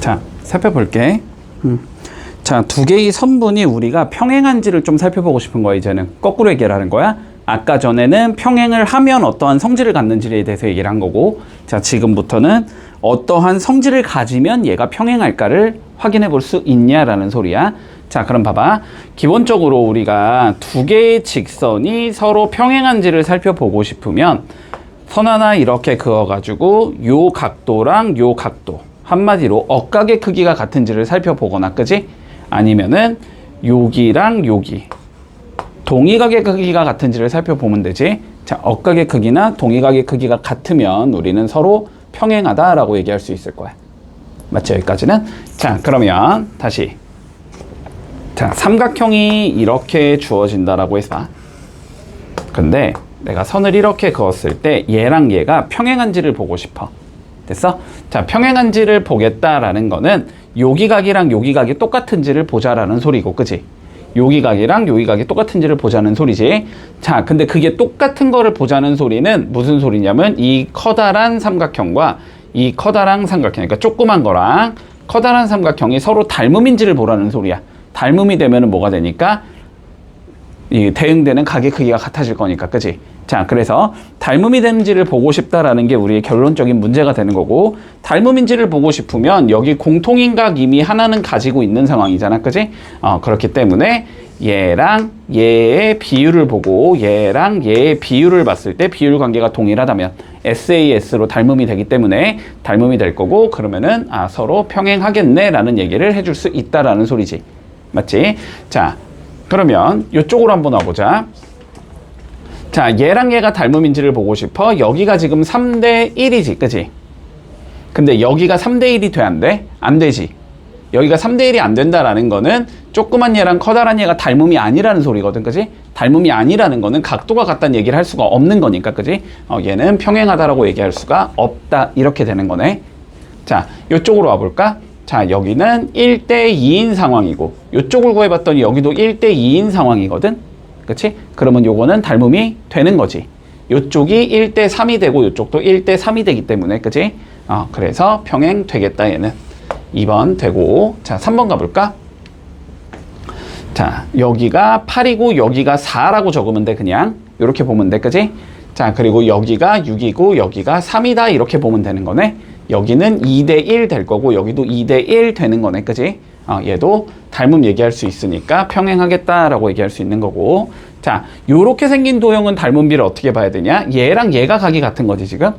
자, 살펴볼게. 자, 두 개의 선분이 우리가 평행한지를 좀 살펴보고 싶은 거야. 이제는 거꾸로 얘기를 하는 거야. 아까 전에는 평행을 하면 어떠한 성질을 갖는지에 대해서 얘기를 한 거고, 자, 지금부터는 어떠한 성질을 가지면 얘가 평행할까를 확인해 볼 수 있냐라는 소리야. 자, 그럼 봐봐. 기본적으로 우리가 두 개의 직선이 서로 평행한지를 살펴보고 싶으면 선 하나 이렇게 그어가지고 요 각도랑 요 각도, 한마디로 억각의 크기가 같은지를 살펴보거나, 그지? 아니면은 여기랑 여기 동의각의 크기가 같은지를 살펴보면 되지. 자, 억각의 크기나 동의각의 크기가 같으면 우리는 서로 평행하다라고 얘기할 수 있을 거야. 맞죠? 여기까지는? 자, 그러면 다시. 자, 삼각형이 이렇게 주어진다라고 해서, 근데 내가 선을 이렇게 그었을 때 얘랑 얘가 평행한지를 보고 싶어. 됐어? 자, 평행한지를 보겠다라는 거는 여기각이랑 여기각이 똑같은지를 보자라는 소리고, 그지? 여기각이랑 여기각이 똑같은지를 보자는 소리지. 자, 근데 그게 똑같은 거를 보자는 소리는 무슨 소리냐면 이 커다란 삼각형과 이 커다란 삼각형, 그러니까 조그만 거랑 커다란 삼각형이 서로 닮음인지를 보라는 소리야. 닮음이 되면은 뭐가 되니까 이 대응되는 각의 크기가 같아질 거니까, 그지? 자, 그래서 닮음이 되는지를 보고 싶다라는 게 우리의 결론적인 문제가 되는 거고, 닮음인지를 보고 싶으면 여기 공통인 각 이미 하나는 가지고 있는 상황이잖아, 그지? 그렇기 때문에 얘랑 얘의 비율을 보고 얘랑 얘의 비율을 봤을 때 비율 관계가 동일하다면 SAS로 닮음이 되기 때문에 닮음이 될 거고, 그러면은 서로 평행하겠네 라는 얘기를 해줄 수 있다라는 소리지. 맞지? 자, 그러면 이쪽으로 한번 와보자. 자, 얘랑 얘가 닮음인지를 보고 싶어. 여기가 지금 3대 1이지, 그지? 근데 여기가 3대 1이 돼, 안 돼? 안 되지. 여기가 3대 1이 안 된다라는 거는 조그만 얘랑 커다란 얘가 닮음이 아니라는 소리거든, 그지? 닮음이 아니라는 거는 각도가 같다는 얘기를 할 수가 없는 거니까, 그지? 얘는 평행하다라고 얘기할 수가 없다, 이렇게 되는 거네. 자, 이쪽으로 와볼까? 자, 여기는 1대 2인 상황이고, 이쪽을 구해봤더니 여기도 1대 2인 상황이거든? 그치? 그러면 요거는 닮음이 되는 거지. 요쪽이 1대 3이 되고 요쪽도 1대 3이 되기 때문에, 그치? 그래서 평행 되겠다, 얘는. 2번 되고, 자, 3번 가볼까? 자, 여기가 8이고 여기가 4라고 적으면 돼, 그냥. 요렇게 보면 돼, 그치? 자, 그리고 여기가 6이고 여기가 3이다, 이렇게 보면 되는 거네. 여기는 2대 1 될 거고 여기도 2대 1 되는 거네, 그지? 얘도 닮음 얘기할 수 있으니까 평행하겠다라고 얘기할 수 있는 거고. 자, 요렇게 생긴 도형은 닮음비를 어떻게 봐야 되냐? 얘랑 얘가 각이 같은 거지, 지금?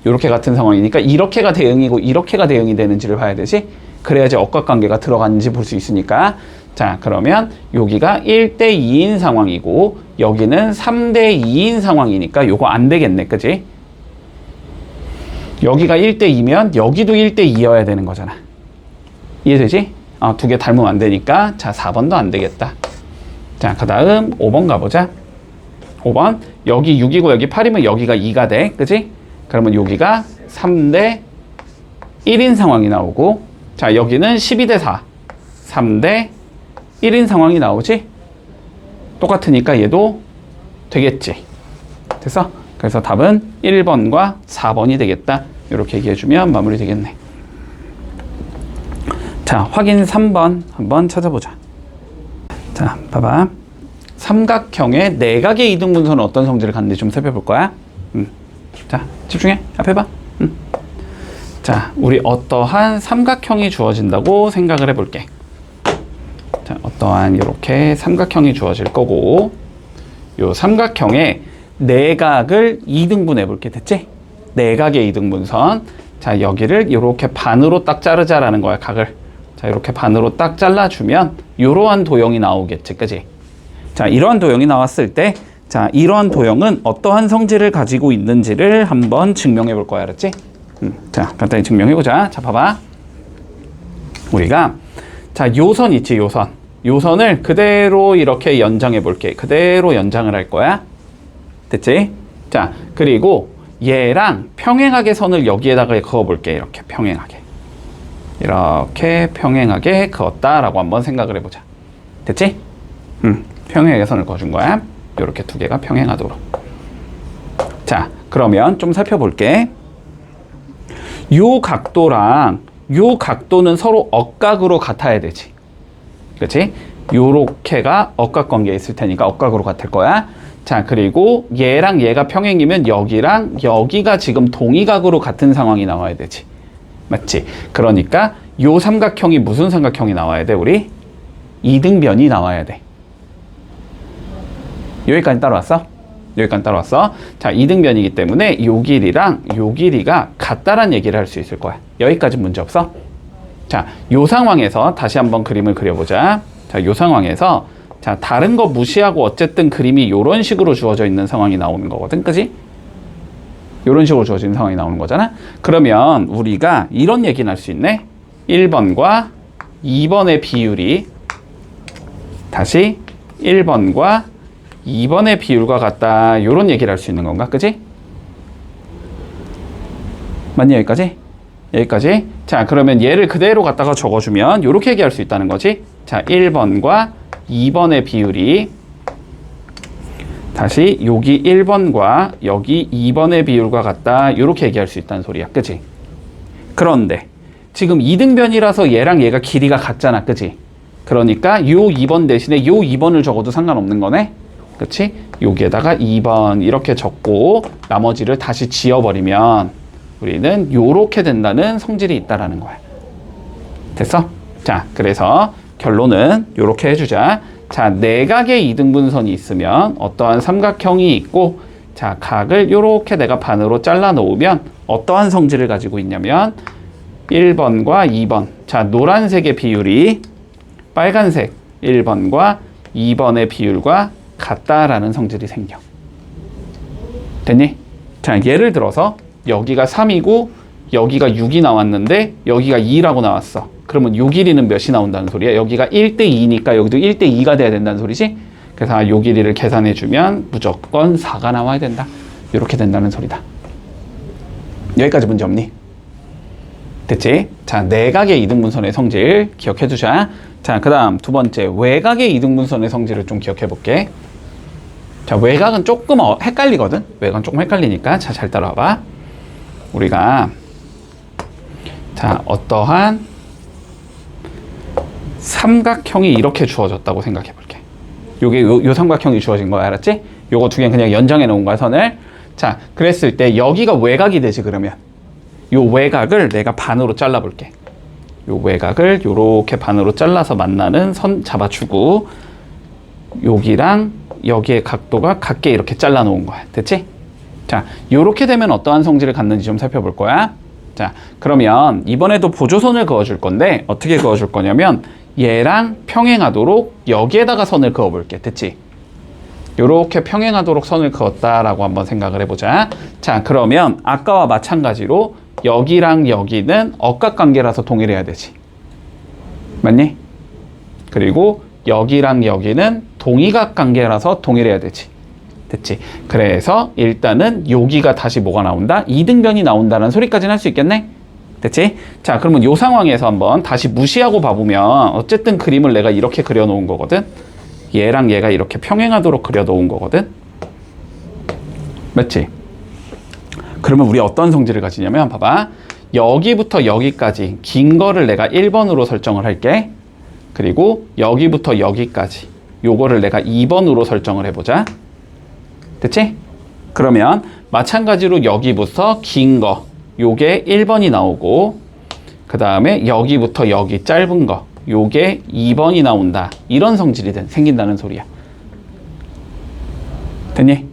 요렇게 같은 상황이니까 이렇게가 대응이고 이렇게가 대응이 되는지를 봐야 되지? 그래야지 억각관계가 들어가는지 볼 수 있으니까. 자, 그러면 여기가 1대 2인 상황이고 여기는 3대 2인 상황이니까 요거 안 되겠네, 그지? 여기가 1대 2면 여기도 1대 2여야 되는 거잖아. 이해되지? 두 개 닮으면 안 되니까. 자, 4번도 안 되겠다. 자, 그 다음 5번 가보자. 5번. 여기 6이고 여기 8이면 여기가 2가 돼, 그지? 그러면 여기가 3대 1인 상황이 나오고, 자, 여기는 12대 4 3대 1인 상황이 나오지? 똑같으니까 얘도 되겠지. 됐어? 그래서 답은 1번과 4번이 되겠다. 이렇게 얘기해주면 마무리 되겠네. 자, 확인 3번 한번 찾아보자. 자, 봐봐. 삼각형의 내각의 이등분선은 어떤 성질을 갖는지 좀 살펴볼 거야. 자, 집중해. 앞에 봐. 자, 우리 어떠한 삼각형이 주어진다고 생각을 해볼게. 자, 어떠한 이렇게 삼각형이 주어질 거고, 요 삼각형의 내각을 2등분해 볼게. 됐지? 내각의 2등분선. 자, 여기를 이렇게 반으로 딱 자르자라는 거야, 각을. 자, 이렇게 반으로 딱 잘라주면 이러한 도형이 나오겠지, 그지? 자, 이러한 도형이 나왔을 때, 자, 이러한 도형은 어떠한 성질을 가지고 있는지를 한번 증명해 볼 거야, 알았지? 자, 간단히 증명해 보자. 자, 봐봐. 우리가, 자, 요선 있지, 요선. 요선을 그대로 이렇게 연장해 볼게. 그대로 연장을 할 거야. 됐지? 자, 그리고 얘랑 평행하게 선을 여기에다가 그어 볼게. 이렇게 평행하게. 이렇게 평행하게 그었다라고 한번 생각을 해보자. 됐지? 평행하게 선을 그어준 거야. 이렇게 두 개가 평행하도록. 자, 그러면 좀 살펴볼게. 요 각도랑 요 각도는 서로 억각으로 같아야 되지. 그치? 요렇게가 억각관계에 있을 테니까 억각으로 같을 거야. 자, 그리고 얘랑 얘가 평행이면 여기랑 여기가 지금 동의각으로 같은 상황이 나와야 되지. 맞지? 그러니까 요 삼각형이 무슨 삼각형이 나와야 돼, 우리? 이등변이 나와야 돼. 여기까지 따라왔어? 여기까지 따라왔어? 자, 이등변이기 때문에 요 길이랑 요 길이가 같다란 얘기를 할 수 있을 거야. 여기까지 문제 없어? 자, 요 상황에서 다시 한번 그림을 그려보자. 자, 요 상황에서 자, 다른 거 무시하고 어쨌든 그림이 요런 식으로 주어져 있는 상황이 나오는 거거든. 그지? 요런 식으로 주어진 상황이 나오는 거잖아. 그러면 우리가 이런 얘기는 할 수 있네. 1번과 2번의 비율이 다시 1번과 2번의 비율과 같다. 요런 얘기를 할 수 있는 건가? 그지? 맞니? 여기까지? 여기까지? 자, 그러면 얘를 그대로 갖다가 적어주면 요렇게 얘기할 수 있다는 거지. 자, 1번과 2번의 비율이 다시 여기 1번과 여기 2번의 비율과 같다. 요렇게 얘기할 수 있다는 소리야. 그치? 그런데 지금 이등변이라서 얘랑 얘가 길이가 같잖아. 그치? 그러니까 요 2번 대신에 요 2번을 적어도 상관없는 거네. 그치? 여기에다가 2번 이렇게 적고 나머지를 다시 지워버리면 우리는 요렇게 된다는 성질이 있다라는 거야. 됐어? 자, 그래서 결론은 요렇게 해주자. 자, 내각의 이등분선이 있으면 어떠한 삼각형이 있고, 자, 각을 요렇게 내가 반으로 잘라 놓으면 어떠한 성질을 가지고 있냐면 1번과 2번. 자, 노란색의 비율이 빨간색 1번과 2번의 비율과 같다라는 성질이 생겨. 됐니? 자, 예를 들어서 여기가 3이고 여기가 6이 나왔는데 여기가 2라고 나왔어. 그러면 요 길이는 몇이 나온다는 소리야? 여기가 1대2니까 여기도 1대2가 돼야 된다는 소리지? 그래서 요 길이를 계산해주면 무조건 4가 나와야 된다. 이렇게 된다는 소리다. 여기까지 문제 없니? 됐지? 자, 내각의 이등분선의 성질 기억해두자. 자, 그 다음 두 번째 외각의 이등분선의 성질을 좀 기억해볼게. 자, 외각은 조금 헷갈리거든? 외각은 조금 헷갈리니까 자, 잘 따라와봐. 우리가 자, 어떠한 삼각형이 이렇게 주어졌다고 생각해 볼게. 요게 요 삼각형이 주어진 거야. 알았지? 요거 두 개는 그냥 연장해 놓은 거야, 선을. 자, 그랬을 때 여기가 외각이 되지. 그러면 요 외각을 내가 반으로 잘라 볼게. 요 외각을 요렇게 반으로 잘라서 만나는 선 잡아주고 여기랑 여기의 각도가 같게 이렇게 잘라 놓은 거야. 됐지? 자, 요렇게 되면 어떠한 성질을 갖는지 좀 살펴볼 거야. 자, 그러면 이번에도 보조선을 그어줄 건데 어떻게 그어줄 거냐면 얘랑 평행하도록 여기에다가 선을 그어볼게. 됐지? 요렇게 평행하도록 선을 그었다라고 한번 생각을 해보자. 자, 그러면 아까와 마찬가지로 여기랑 여기는 억각관계라서 동일해야 되지. 맞니? 그리고 여기랑 여기는 동의각 관계라서 동일해야 되지. 됐지? 그래서 일단은 여기가 다시 뭐가 나온다? 이등변이 나온다는 소리까지는 할 수 있겠네? 됐지? 자, 그러면 이 상황에서 한번 다시 무시하고 봐보면 어쨌든 그림을 내가 이렇게 그려놓은 거거든? 얘랑 얘가 이렇게 평행하도록 그려놓은 거거든? 맞지? 그러면 우리 어떤 성질을 가지냐면 봐봐. 여기부터 여기까지 긴 거를 내가 1번으로 설정을 할게. 그리고 여기부터 여기까지 요거를 내가 2번으로 설정을 해보자. 됐지? 그러면 마찬가지로 여기부터 긴 거 요게 1번이 나오고 그 다음에 여기부터 여기 짧은 거 요게 2번이 나온다. 이런 성질이 생긴다는 소리야. 됐니?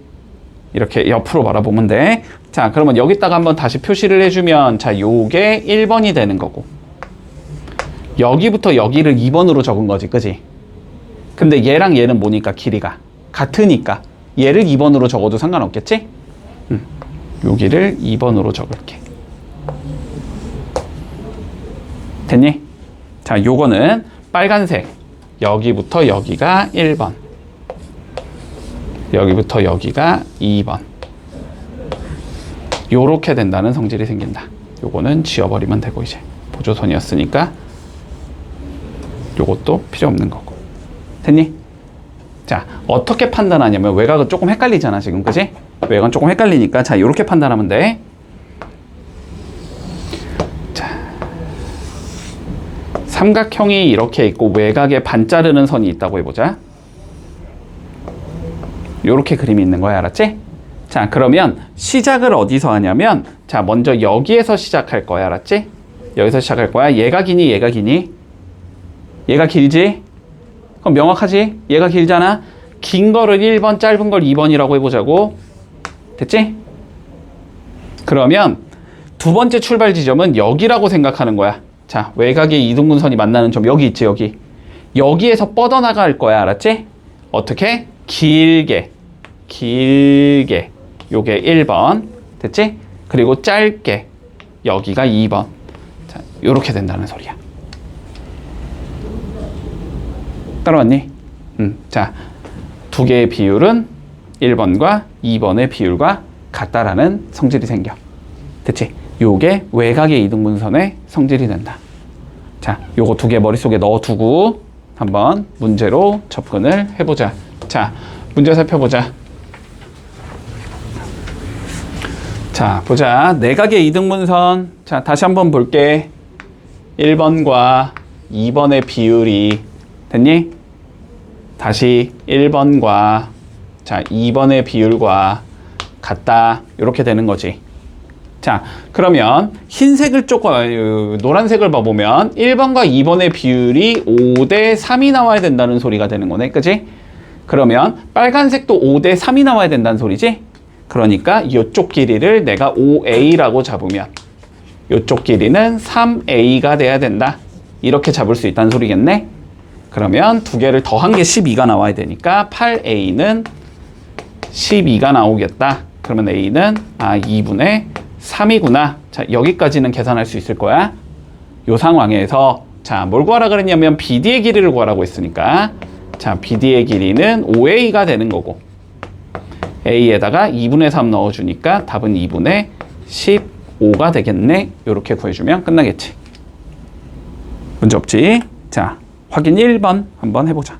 이렇게 옆으로 바라보면 돼. 자, 그러면 여기다가 한번 다시 표시를 해주면 자, 요게 1번이 되는 거고 여기부터 여기를 2번으로 적은 거지. 그지? 근데 얘랑 얘는 뭐니까 길이가 같으니까 얘를 2번으로 적어도 상관없겠지? 여기를 2번으로 적을게. 됐니? 자, 요거는 빨간색 여기부터 여기가 1번 여기부터 여기가 2번 요렇게 된다는 성질이 생긴다. 요거는 지워버리면 되고 이제 보조선이었으니까 요것도 필요 없는 거고. 됐니? 자, 어떻게 판단하냐면 외곽은 조금 헷갈리잖아 지금. 그지? 외곽은 조금 헷갈리니까 자, 요렇게 판단하면 돼. 자, 삼각형이 이렇게 있고 외곽에 반 자르는 선이 있다고 해보자. 요렇게 그림이 있는 거야. 알았지? 자, 그러면 시작을 어디서 하냐면, 자, 먼저 여기에서 시작할 거야. 알았지? 여기서 시작할 거야. 얘가 기니, 얘가 기니? 얘가 길지? 그럼 명확하지? 얘가 길잖아? 긴 거를 1번, 짧은 걸 2번이라고 해보자고. 됐지? 그러면 두 번째 출발 지점은 여기라고 생각하는 거야. 자, 외곽의 이등분선이 만나는 점 여기 있지, 여기. 여기에서 뻗어나갈 거야. 알았지? 어떻게? 길게. 요게 1번. 됐지? 그리고 짧게. 여기가 2번. 자, 요렇게 된다는 소리야. 따라왔니? 자, 두 개의 비율은 1번과 2번의 비율과 같다라는 성질이 생겨. 됐지? 요게 외곽의 이등분선의 성질이 된다. 자, 요거 두 개 머릿속에 넣어두고 한번 문제로 접근을 해보자. 자, 문제 살펴보자. 자, 보자. 내각의 이등분선. 자, 다시 한번 볼게. 1번과 2번의 비율이 됐니? 다시 1번과 자 2번의 비율과 같다. 이렇게 되는 거지. 자, 그러면 흰색을 조금 노란색을 봐보면 1번과 2번의 비율이 5대 3이 나와야 된다는 소리가 되는 거네. 그치? 그러면 빨간색도 5대 3이 나와야 된다는 소리지? 그러니까 이쪽 길이를 내가 5A라고 잡으면 이쪽 길이는 3A가 돼야 된다. 이렇게 잡을 수 있다는 소리겠네. 그러면 두 개를 더한 게 12가 나와야 되니까 8A는 12가 나오겠다. 그러면 A는 2분의 3이구나. 자, 여기까지는 계산할 수 있을 거야. 요 상황에서 자, 뭘 구하라 그랬냐면 BD의 길이를 구하라고 했으니까 자, BD의 길이는 5A가 되는 거고 A에다가 2분의 3 넣어주니까 답은 2분의 15가 되겠네. 요렇게 구해주면 끝나겠지. 문제 없지? 자, 확인 1번 한번 해보자.